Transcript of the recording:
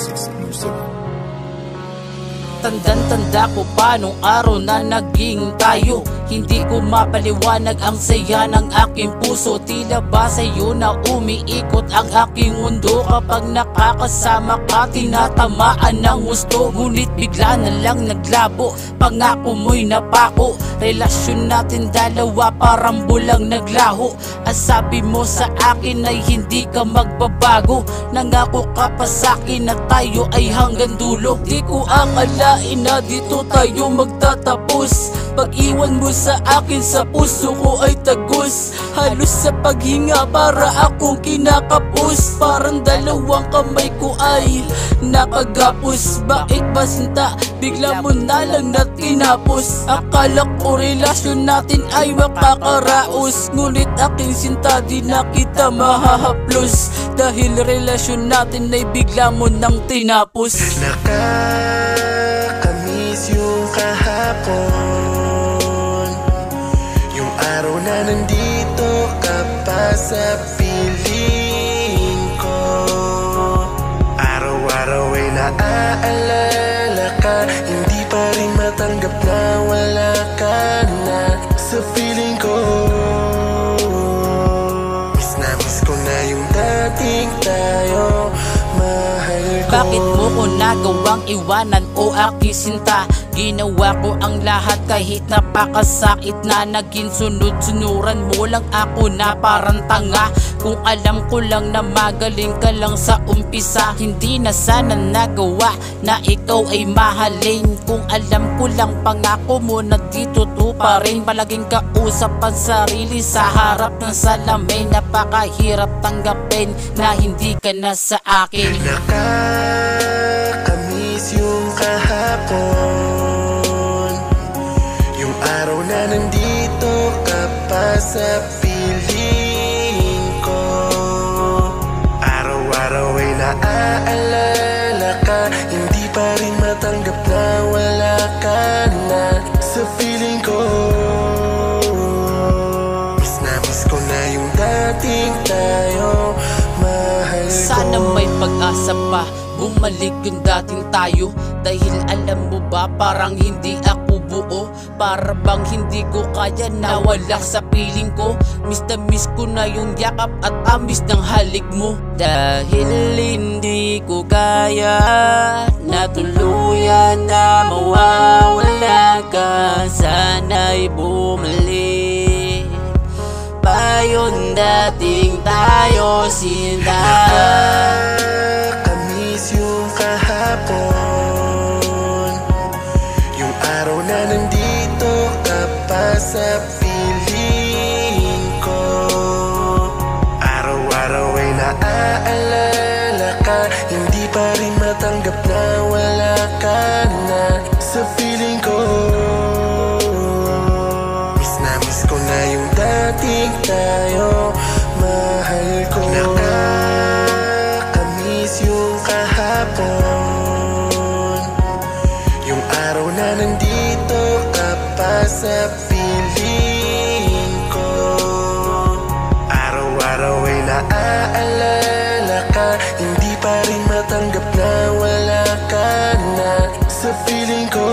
exclusive. Tandang-tanda ko pa nung araw na naging tayo. Hindi ko mapaliwanag ang saya ng aking puso. Tila ba sa'yo na umiikot ang aking mundo? Kapag nakakasama ka, tinatamaan ng gusto. Ngunit bigla na lang naglabo, pangako mo'y napako. Relasyon natin dalawa parang bulang naglaho. Ang sabi mo sa akin ay hindi ka magbabago. Nangako ka pa sa'kin na tayo ay hanggang dulo. Di ko akalain na dito tayo magtatapos. Pag-iwan mo sa akin sa puso ko ay tagos. Halos sa paghinga para akong kinakapos. Parang dalawang kamay ko ay nakagapos. Bakit ba sinta, bigla mo na lang na tinapos? Akala ko relasyon natin ay makakaraos. Ngunit aking sinta, di na kita mahahaplos. Dahil relasyon natin ay bigla mo nang tinapos. Nakakamiss yung kahapon, yung araw na nandito ka pa sa piling ko. Araw-araw ay naaalala ka, hindi pa rin matanggap na wala ka na sa piling ko. Miss na miss ko na yung dating tayo, mahal ko. Bakit mo ko nagawang iwanan o aking sinta? Ginawa ko ang lahat kahit napakasakit na. Naging sunod-sunuran mo lang ako na parang tanga. Kung alam ko lang na magaling ka lang sa umpisa, hindi na sana nagawa na ikaw ay mahalin. Kung alam ko lang pangako mo na dito to pa rin. Palaging kausap ang sarili sa harap ng salamin. Napakahirap tanggapin na hindi ka na sa akin. Nakakamiss yung kahapon, yung araw na nandito ka pa sa piling ko. Araw-araw ay naaalala ka, hindi pa rin matanggap na wala ka na sa piling ko. Miss na miss ko na yung dating tayo, mahal ko. Sana may pag-asa pa, bumalik yung dating tayo. Dahil alam mo ba, parang hindi ako buo. Para bang hindi ko kaya na wala sa piling ko. Miss na miss ko na yung yakap at amis ng halik mo. Dahil hindi ko kaya na tuluyan na mawawala ka. Sana'y bumalik pa yung dating tayo, sinta. Nakakamiss yung kahapon, yung araw na nandito ka pa sa piling ko. Araw-araw ay naaalala ka, hindi pa rin matanggap na wala ka na sa piling ko. Miss na miss ko na yung dating tayo, mahal ko. Nakakamiss yung kahapon, yung araw na nandito ka pa sa piling ko. Araw-araw ay naaalala ka, hindi pa rin matanggap na wala ka na sa piling ko.